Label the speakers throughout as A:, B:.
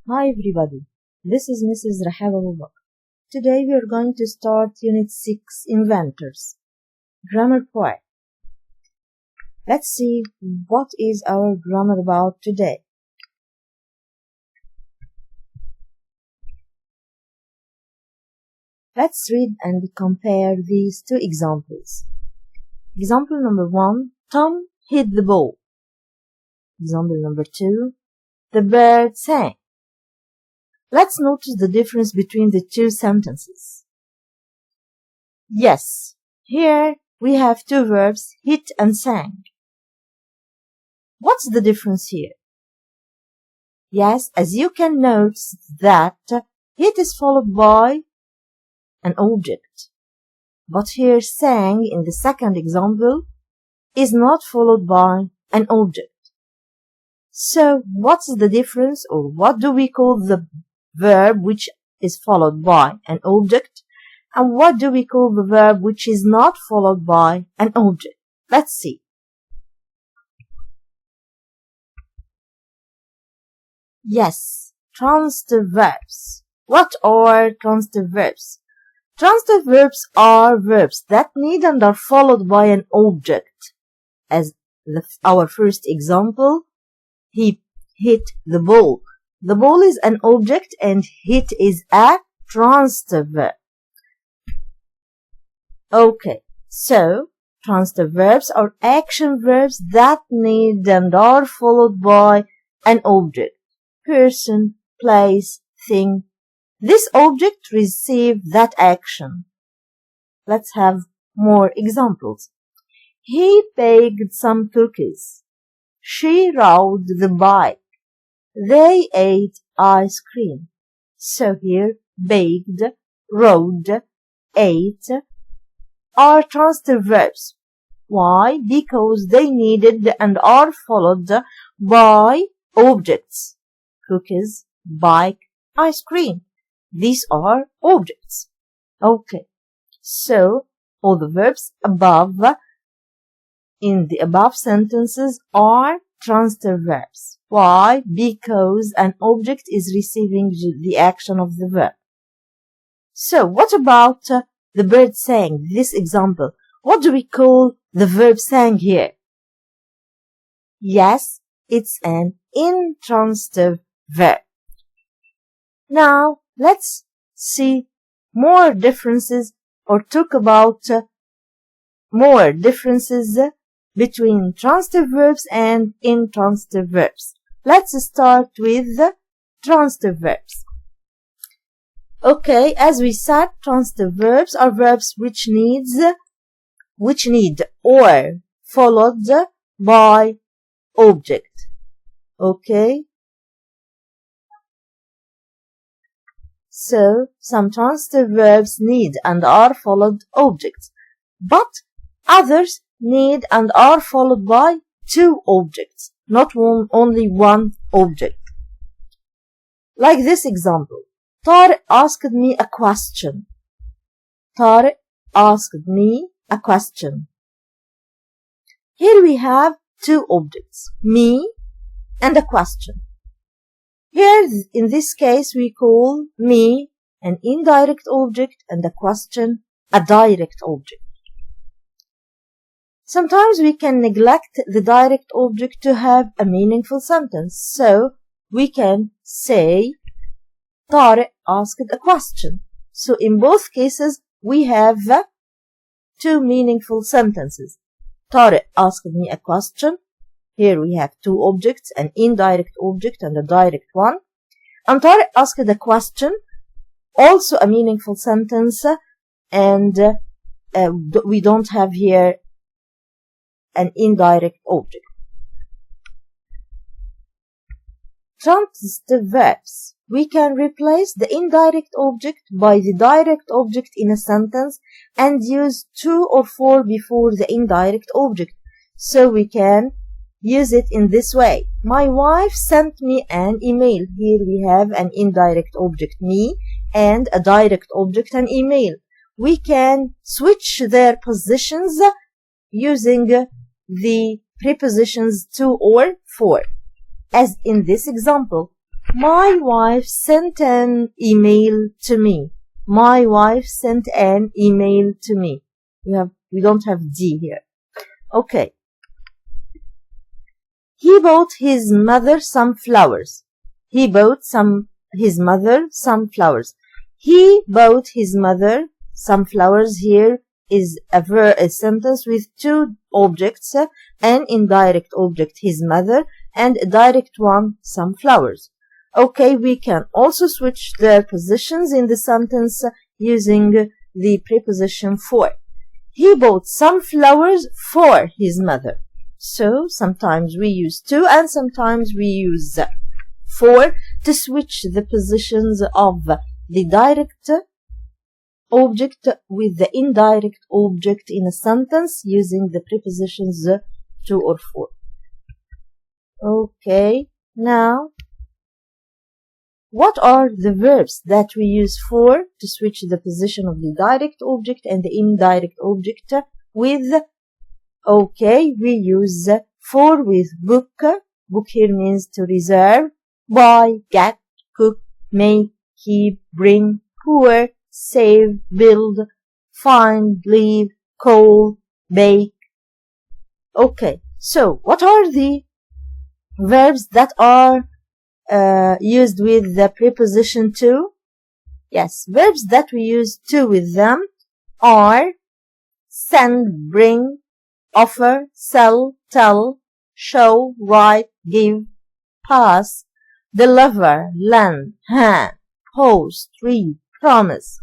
A: Hi everybody, this is Mrs. Rahab Abubakar. Today we are going to start Unit 6 Inventors, Grammar Part. Let's see what is our grammar about today. Let's read and compare these two examples. Example number 1, Tom hit the ball. Example number 2, the bird sang. Let's notice the difference between the two sentences. Yes, here we have two verbs, hit and sang. What's the difference here? Yes, as you can notice that hit is followed by an object. But here sang in the second example is not followed by an object. So what's the difference, or what do we call the verb which is followed by an object, and what do we call the verb which is not followed by an object? Let's see. Yes, transitive verbs. What are transitive verbs? Transitive verbs are verbs that need and are followed by an object. As our first example, he hit the ball. The ball is an object and hit is a transitive verb. Okay, so transitive verbs are action verbs that need and are followed by an object. Person, place, thing. This object receives that action. Let's have more examples. He baked some cookies. She rode the bike. They ate ice cream. So here, baked, rode, ate are transitive verbs. Why? Because they needed and are followed by objects. Cookies, bike, ice cream. These are objects. Okay. So, all the verbs above in the above sentences are transitive verbs. Why? Because an object is receiving the action of the verb. So, what about the bird sang, this example? What do we call the verb sang here? Yes, it's an intransitive verb. Now, let's see more differences or talk about more differences between transitive verbs and intransitive verbs. Let's start with transitive verbs. Okay, as we said, transitive verbs are verbs which need or followed by object. Okay. So, some transitive verbs need and are followed objects, but others need and are followed by two objects, not only one object. Like this example, Tariq asked me a question. Tariq asked me a question. Here we have two objects, me and a question. Here, in this case, we call me an indirect object and the question a direct object. Sometimes we can neglect the direct object to have a meaningful sentence. So, we can say, Tariq asked a question. So, in both cases, we have two meaningful sentences. Tariq asked me a question. Here we have two objects, an indirect object and a direct one. And Tariq asked a question, also a meaningful sentence, and we don't have here an indirect object. Transitive verbs. We can replace the indirect object by the direct object in a sentence and use to or for before the indirect object. So we can use it in this way. My wife sent me an email. Here we have an indirect object, me, and a direct object, an email. We can switch their positions using the prepositions to or for. As in this example, My wife sent an email to me. My wife sent an email to me. We don't have D here. Okay. He bought his mother some flowers. He bought his mother some flowers. He bought his mother some flowers. Here is a sentence with two objects, an indirect object, his mother, and a direct one, some flowers. Okay, we can also switch their positions in the sentence using the preposition for. He bought some flowers for his mother. So sometimes we use to and sometimes we use for to switch the positions of the direct object with the indirect object in a sentence using the prepositions to or for. Okay, now what are the verbs that we use for to switch the position of the direct object and the indirect object with? Okay, we use for with book. Book here means to reserve. Buy, get, cook, make, keep, bring, pour, save, build, find, leave, call, bake. Okay, so what are the verbs that are used with the preposition to? Yes, verbs that we use to with them are send, bring, offer, sell, tell, show, write, give, pass, deliver, lend, hand, post, read, promise.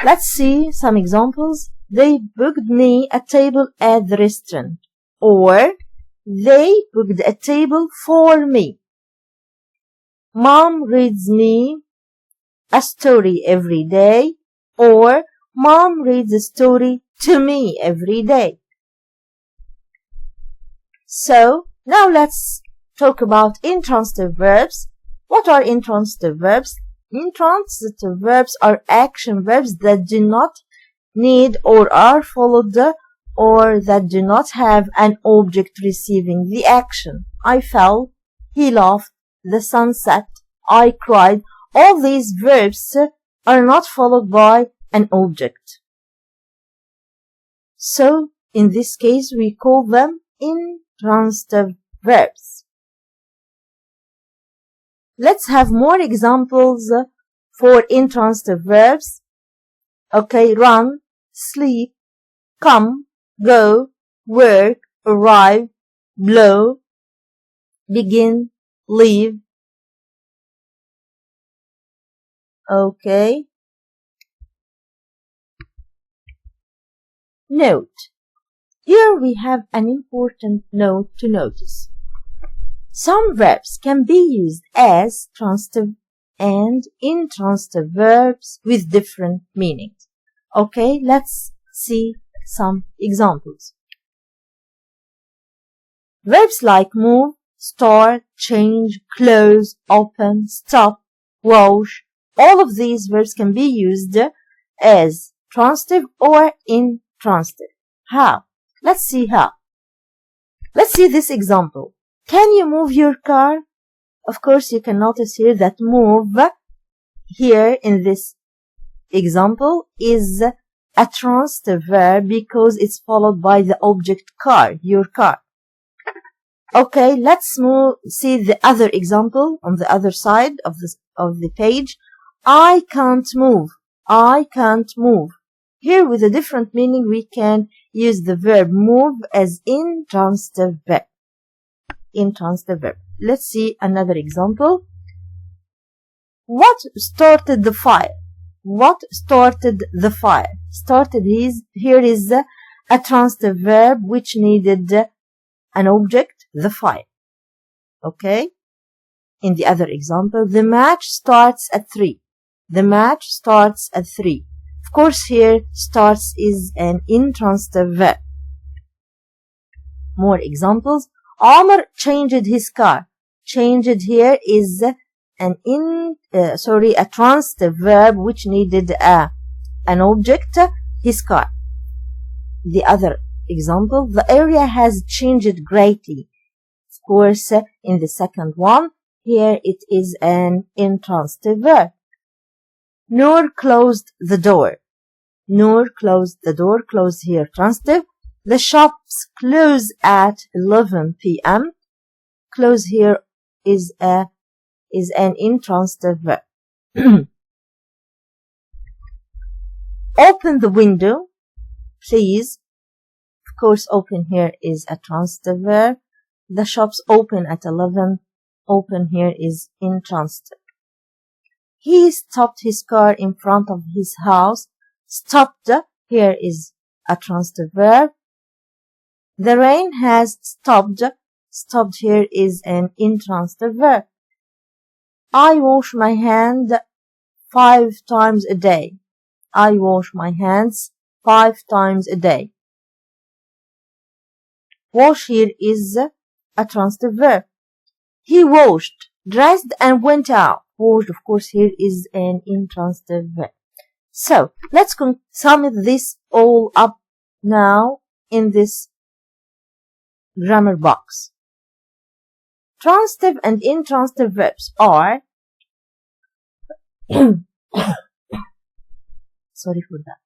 A: Let's see some examples. They booked me a table at the restaurant. Or they booked a table for me. Mom reads me a story every day. Or Mom reads a story to me every day. So now let's talk about intransitive verbs. What are intransitive verbs? Intransitive verbs are action verbs that do not need or are followed or that do not have an object receiving the action. I fell, he laughed, the sun set, I cried. All these verbs are not followed by an object. So in this case we call them intransitive verbs. Let's have more examples for intransitive verbs. Okay, run, sleep, come, go, work, arrive, blow, begin, leave. Okay. Note. Here we have an important note to notice. Some verbs can be used as transitive and intransitive verbs with different meanings. Okay, let's see some examples. Verbs like move, start, change, close, open, stop, wash, all of these verbs can be used as transitive or intransitive. How? Let's see how. Let's see this example. Can you move your car? Of course, you can notice here that move here in this example is a transitive verb because it's followed by the object car, your car. Okay, let's see the other example on the other side of the page. I can't move. I can't move. Here with a different meaning we can use the verb move as intransitive verb. Intransitive verb. Let's see another example. What started the fire? What started the fire? Started here is a transitive verb which needed an object, the fire. Okay? In the other example, the match starts at 3. The match starts at 3. Of course, here starts is an intransitive verb. More examples. Omar changed his car. Changed here is a transitive verb which needed an object, his car. The other example, the area has changed greatly. course, in the second one, here it is an intransitive verb. Noor closed the door. Noor closed the door. Closed here, transitive. The shops close at 11 p.m. Close here is an intransitive verb. Open the window, please. Of course, open here is a transitive verb. The shops open at 11. Open here is intransitive. He stopped his car in front of his house. Stopped here is a transitive verb. The rain has stopped. Stopped here is an intransitive verb. I wash my hands 5 times a day. I wash my hands 5 times a day. Wash here is a transitive verb. He washed, dressed, and went out. Washed, of course, here is an intransitive verb. So, let's sum this all up now in this grammar box. Transitive and intransitive verbs are sorry for that.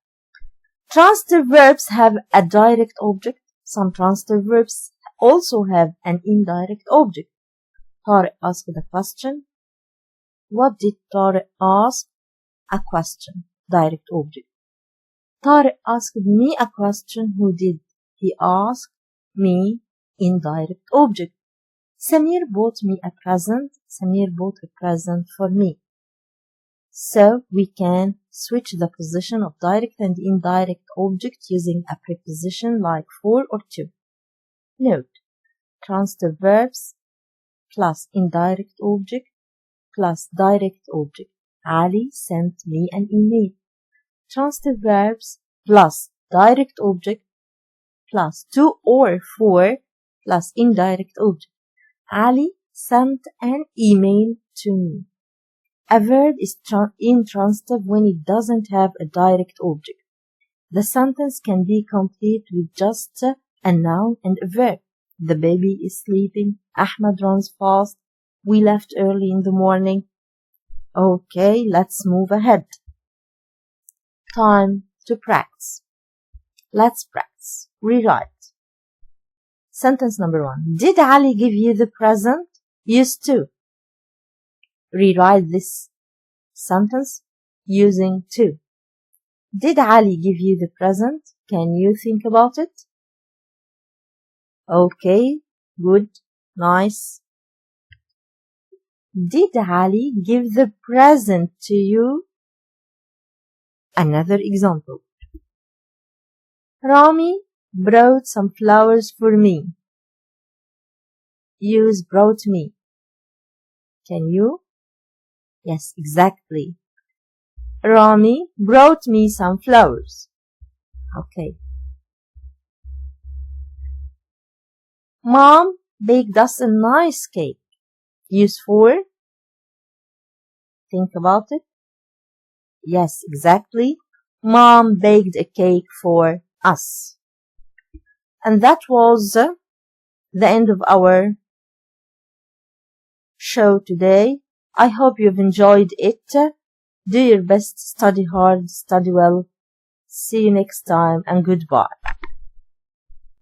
A: Transitive verbs have a direct object. Some transitive verbs also have an indirect object. Tariq asked a question. What did Tariq ask? A question. Direct object. Tariq asked me a question. Who did he ask? Me. Indirect object. Samir bought me a present. Samir bought a present for me. So we can switch the position of direct and indirect object using a preposition like for or to. Note, transitive verbs plus indirect object plus direct object. Ali sent me an email. Transitive verbs plus direct object plus to or for plus indirect object. Ali sent an email to me. A verb is intransitive when it doesn't have a direct object. The sentence can be complete with just a noun and a verb. The baby is sleeping. Ahmed runs fast. We left early in the morning. Okay, let's move ahead. Time to practice. Let's practice. Rewrite. Sentence number 1. Did Ali give you the present? Used to. Rewrite this sentence using to. Did Ali give you the present? Can you think about it? Okay, good, nice. Did Ali give the present to you? Another example. Rami brought some flowers for me. Use brought me. Can you? Yes, exactly. Rami brought me some flowers. Okay. Mom baked us a nice cake. Use for. Think about it. Yes, exactly. Mom baked a cake for us. And that was the end of our show today. I hope you've enjoyed it. Do your best, study hard, study well. See you next time, and goodbye.